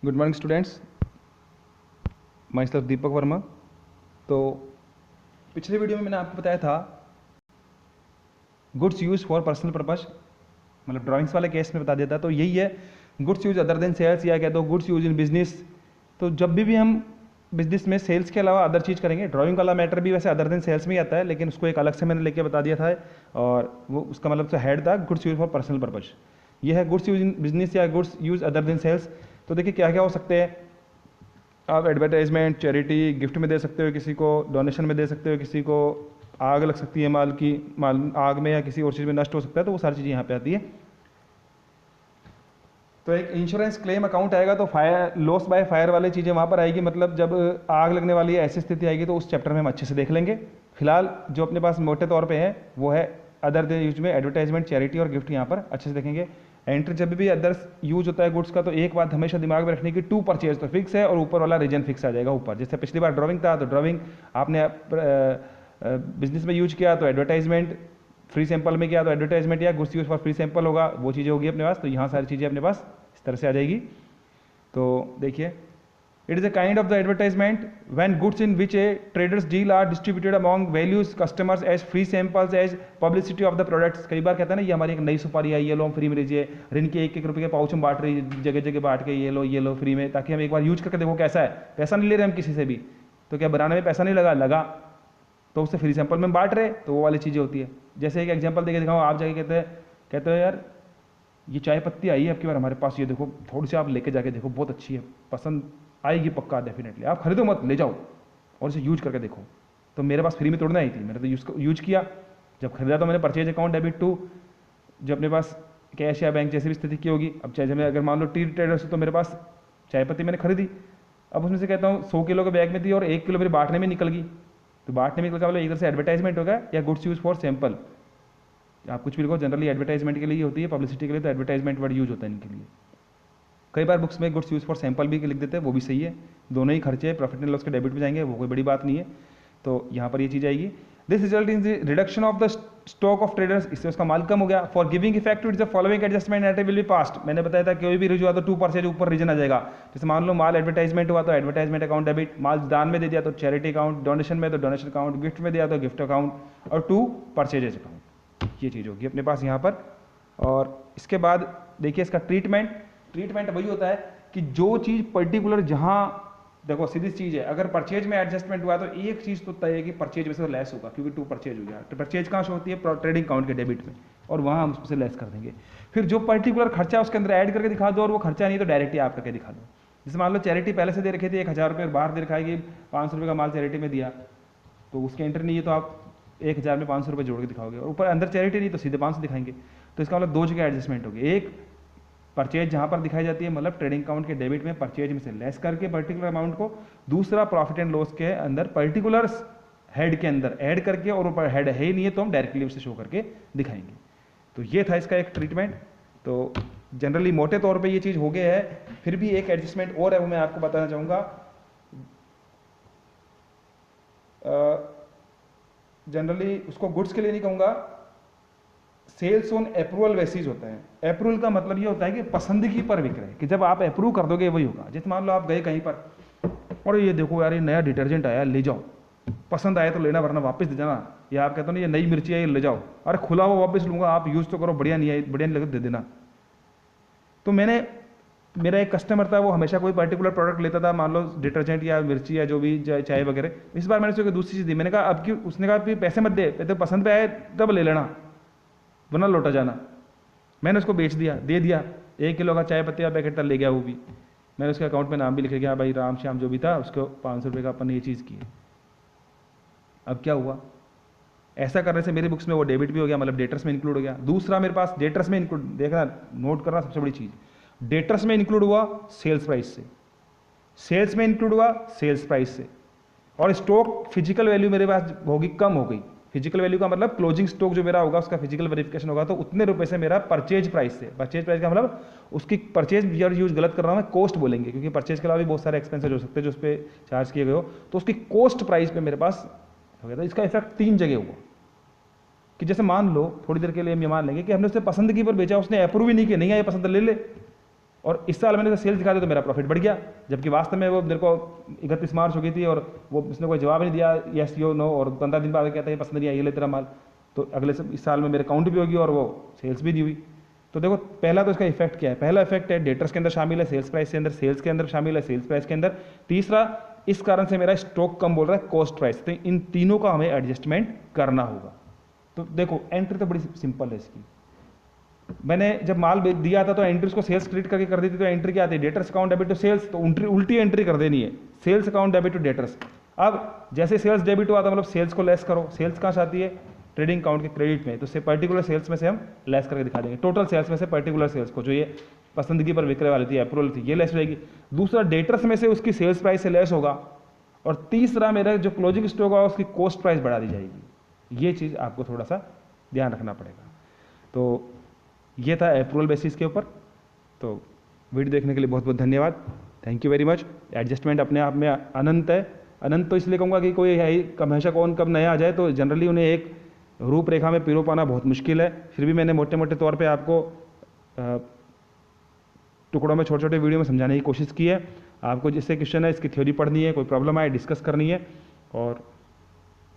Good morning students, myself Deepak Verma. तो पिछले video में मैंने आपको बताया था goods use for personal purpose, मतलब ड्राइंग्स वाले केस में बता देता। तो यही है goods use other than sales, या कह दो गुड्स यूज इन बिजनेस। तो जब भी हम बिजनेस में सेल्स के अलावा अदर चीज़ करेंगे, ड्राइंग वाला मैटर भी वैसे अदर देन सेल्स में ही आता है, लेकिन उसको एक अलग से मैंने लेके बता दिया था, और वो उसका मतलब तो हेड था goods use for personal purpose. ये है गुड्स यूज इन बिजनेस या goods use other than sales. तो देखिए क्या क्या हो सकते हैं। आप एडवर्टाइजमेंट, चैरिटी, गिफ्ट में दे सकते हो, किसी को डोनेशन में दे सकते हो, किसी को आग लग सकती है माल आग में, या किसी और चीज़ में नष्ट हो सकता है, तो वो सारी चीज़ें यहाँ पे आती है। तो एक इंश्योरेंस क्लेम अकाउंट आएगा, तो फायर लॉस बाय फायर वाली चीज़ें वहाँ पर आएगी, मतलब जब आग लगने वाली है ऐसी स्थिति आएगी, तो उस चैप्टर में हम अच्छे से देख लेंगे। फिलहाल जो अपने पास मोटे तौर पे है वो है अदर देन यूज में एडवर्टाइजमेंट, चैरिटी और गिफ्ट, यहाँ पर अच्छे से देखेंगे। एंट्री जब भी अदर्स यूज होता है गुड्स का, तो एक बात हमेशा दिमाग में रखने की, टू परचेज तो फिक्स है और ऊपर वाला रीजन फिक्स आ जाएगा ऊपर। जैसे पिछली बार ड्राइंग था, तो ड्राइंग आपने बिजनेस में यूज किया तो एडवर्टाइजमेंट, फ्री सैंपल में किया तो एडवर्टाइजमेंट, या goods use for free sample होगा, वो चीज़ें होगी अपने पास। तो यहाँ सारी चीज़ें अपने पास इस तरह से आ जाएगी। तो देखिए, it is a kind of the advertisement when goods in which a traders deal are distributed among values customers as free samples as publicity of the products. कई बार कहता है ना, ये हमारी एक नई सुपारी आई, ये लो हम फ्री में लीजिए, रिन के 1-1 रुपये के पाउच हम बांट रही जगह जगह बांट के, ये लो फ्री में, ताकि हम एक बार यूज करके देखो कैसा है। पैसा नहीं ले रहे हम किसी से भी, तो क्या बनाने में पैसा नहीं लगा तो उससे फ्री सैंपल में बांट रहे, तो वो वाली चीज़ें होती है। जैसे एक एग्जाम्पल देके दिखाऊँ, आप जाके कहते हो यार ये चाय पत्ती आई है आपकी बार हमारे पास, ये देखो थोड़ी सी आप लेके जाके देखो, बहुत अच्छी है, पसंद आएगी पक्का, डेफिनेटली आप खरीदो मत, ले जाओ और इसे यूज करके देखो। तो मेरे पास फ्री में तोड़ना आई थी, मैंने तो यूज किया। जब खरीदा तो मैंने परचेज अकाउंट डेबिट टू, जो अपने पास कैश या बैंक जैसी भी स्थिति की होगी। अब चाहे मैं अगर मान लो टी ट्रेडर से, तो मेरे पास चाय पत्ती मैंने खरीदी, अब उसमें से कहता हूँ 100 किलो के बैग में थी और 1 किलो मेरे बांटने में निकल गई, तो बांटने में निकल गया, इधर से एडवर्टाइजमेंट होगा या गुड्स यूज फॉर सैंपल। आप कुछ भी लिखो, जनरली एडवर्टाइजमेंट के लिए होती है, पब्लिसिटी के लिए तो एडवर्टाइजमेंट वर्ड यूज होता है इनके लिए। कई बार बुक्स में गुड्स यूज फॉर सैंपल भी लिख देते हैं, वो भी सही है। दोनों ही खर्चे प्रॉफिट एंड लॉस के डेबिट में जाएंगे, वो कोई बड़ी बात नहीं है। तो यहाँ पर ये चीज़ आएगी, this result in the reduction of the stock of traders, इससे उसका माल कम हो गया। For giving effect to the following adjustment at will be passed, मैंने बताया था कोई भी रीजन हुआ तो 2% ऊपर रीजन आ जाएगा। जैसे मान लो माल एडवर्टाइजमेंट हुआ तो एडवर्टाइजमेंट अकाउंट डेबिट, माल दान में दे दिया तो चैरिटी अकाउंट, डोनेशन में तो डोनेशन अकाउंट, गिफ्ट में दिया तो गिफ्ट अकाउंट, और 2 परचेजेज अकाउंट, ये चीज़ होगी अपने पास यहाँ पर। और इसके बाद देखिए इसका ट्रीटमेंट वही होता है कि जो चीज़ पर्टिकुलर, जहाँ देखो सीधी चीज़ है, अगर परचेज में एडजस्टमेंट हुआ तो एक चीज़ तो तय है कि परचेज में से लेस होगा, क्योंकि 2 परचेज हो गया। तो परचेज कहाँ से होती है, ट्रेडिंग अकाउंट के डेबिट में, और वहाँ हम उसमें से लेस कर देंगे। फिर जो पर्टिकुलर खर्चा उसके अंदर ऐड करके दिखा दो, और वो खर्चा नहीं तो डायरेक्टली आप करके दिखा दो। जैसे मान लो चैरिटी पहले से दे रखी थी 1000 रुपये, बाहर दे रखा है कि 500 रुपये का माल चैरिटी में दिया, तो उसकी एंट्री नहीं है, तो आप 1000 में 500 रुपये जोड़ के दिखाओगे, और ऊपर अंदर चैरिटी नहीं तो सीधे 500 दिखाएंगे। तो इसका मतलब 2 जगह एडजस्टमेंट होगी, एक परचेज जहाँ पर दिखाई जाती है, मतलब ट्रेडिंग अकाउंट के डेबिट में परचेज में से लेस करके पर्टिकुलर अमाउंट को, दूसरा प्रॉफिट एंड लॉस के अंदर पर्टिकुलर हेड के अंदर ऐड करके, और ऊपर हेड है ही नहीं है तो हम डायरेक्टली उसे शो करके दिखाएंगे। तो ये था इसका एक ट्रीटमेंट। तो जनरली मोटे तौर पे ये चीज़ हो गया है। फिर भी एक एडजस्टमेंट और है, वो मैं आपको बताना चाहूँगा। जनरली उसको गुड्स के लिए नहीं कहूँगा, सेल्स ऑन अप्रूवल बेसिस होता है। अप्रूवल का मतलब ये होता है कि पसंदगी पर विक्रय, कि जब आप अप्रूव कर दोगे वही होगा। जैसे मान लो आप गए कहीं पर, और ये देखो यार ये नया डिटर्जेंट आया, ले जाओ, पसंद आया तो लेना वरना वापस दे जाना। या आप कहते हो ना ये नई मिर्ची आई, ले जाओ, अरे खुला हुआ वापस लूँगा, आप यूज़ तो करो, बढ़िया नहीं लगे दे देना। तो मेरा एक कस्टमर था, वो हमेशा कोई पर्टिकुलर प्रोडक्ट लेता था, मान लो डिटर्जेंट या मिर्ची या जो भी चाय वगैरह। इस बार मैंने उसको दूसरी चीज़ दी, मैंने कहा अब की, उसने कहा कि पैसे मत दे, तो पसंद पे आए तब ले लेना वरना लौटा जाना। मैंने उसको बेच दिया, दे दिया, 1 किलो का चाय पत्ती का पैकेट था, ले गया वो भी। मैंने उसके अकाउंट में नाम भी लिख गया, भाई राम श्याम जो भी था, उसको 500 रुपये का अपन ने ये चीज़ की। अब क्या हुआ, ऐसा करने से मेरी बुक्स में वो डेबिट भी हो गया, मतलब डेटर्स में इंक्लूड हो गया। दूसरा मेरे पास डेटर्स में इंक्लूड, देखना नोट करना सबसे बड़ी चीज़, डेटर्स में इंक्लूड हुआ सेल्स प्राइस से, सेल्स में इंक्लूड हुआ सेल्स प्राइस से, और स्टॉक फिजिकल वैल्यू मेरे पास होगी कम हो गई। फिजिकल वैल्यू का मतलब क्लोजिंग स्टॉक जो मेरा होगा उसका फिजिकल वेरिफिकेशन होगा, तो उतने रुपए से मेरा परचेज प्राइस से, परचेज प्राइस का मतलब उसकी परचेज यूज गलत कर रहा हूँ मैं, कॉस्ट बोलेंगे, क्योंकि परचेज के अलावा भी बहुत सारे एक्सपेंसेस हो सकते हैं जो उस पर चार्ज किए गए हो, तो उसकी कॉस्ट प्राइस पे मेरे पास हो गया था। इसका इफेक्ट 3 जगह हुआ कि जैसे मान लो थोड़ी देर के लिए हम ये मान लेंगे कि हमने उससे पसंदगी पर बेचा, उसने अप्रूव ही नहीं किया, नहीं आया पसंद ले ले, और इस साल मैंने सेल्स दिखा दी तो मेरा प्रॉफिट बढ़ गया, जबकि वास्तव में वो मेरे को 31 मार्च हो गई थी और वो उसने कोई जवाब नहीं दिया यस यो नो, और 15 दिन बाद कहता है पसंद नहीं आई, ये ले तेरा माल। तो अगले इस साल में मेरे काउंट भी होगी और वो सेल्स भी नहीं हुई। तो देखो पहला तो इसका इफेक्ट क्या है, पहला इफेक्ट है डेटर्स के अंदर शामिल है, सेल्स प्राइस के अंदर, सेल्स के अंदर शामिल है, सेल्स प्राइस के अंदर। तीसरा, इस कारण से मेरा स्टॉक कम बोल रहा है, कॉस्ट प्राइस। तो इन तीनों का हमें एडजस्टमेंट करना होगा। तो देखो एंट्री तो बड़ी सिंपल है इसकी। मैंने जब माल दिया था तो एंट्री उसको सेल्स क्रेडिट करके कर दी थी, तो एंट्री क्या आती है, debtors account debit to sales. तो उल्टी एंट्री कर देनी है, sales account debit to debtors. अब जैसे सेल्स डेबिट हुआ था मतलब सेल्स को लेस करो, सेल्स कहाँ से आती है, ट्रेडिंग अकाउंट के क्रेडिट में, तो से पर्टिकुलर सेल्स में से हम लेस करके दिखा देंगे, टोटल सेल्स में से पर्टिकुलर सेल्स को, जो ये पसंदगी पर विक्रय वाली थी, अप्रूवल थी, ये लेस हो जाएगी। दूसरा, डेटर्स में से उसकी सेल्स प्राइस से लेस होगा। और तीसरा, मेरा जो क्लोजिंग स्टॉक होगा उसकी कॉस्ट प्राइस बढ़ा दी जाएगी। ये चीज़ आपको थोड़ा सा ध्यान रखना पड़ेगा। तो ये था अप्रूवल बेसिस के ऊपर। तो वीडियो देखने के लिए बहुत बहुत धन्यवाद, thank you very much. Adjustment अपने आप में अनंत है। अनंत तो इसलिए कहूँगा कि कोई है ही हमेशा कौन कब नया आ जाए, तो जनरली उन्हें एक रूपरेखा में पिरो पाना बहुत मुश्किल है। फिर भी मैंने मोटे मोटे तौर पे आपको टुकड़ों में छोटे छोटे वीडियो में समझाने की कोशिश की है। आपको जिससे क्वेश्चन है इसकी थ्योरी पढ़नी है, कोई प्रॉब्लम आए डिस्कस करनी है, और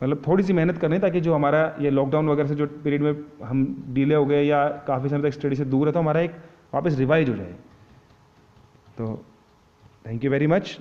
मतलब थोड़ी सी मेहनत करनी है, ताकि जो हमारा ये लॉकडाउन वगैरह से जो पीरियड में हम डिले हो गए या काफ़ी समय तक स्टडी से दूर है, तो हमारा एक वापस रिवाइज हो जाए। तो थैंक यू वेरी मच।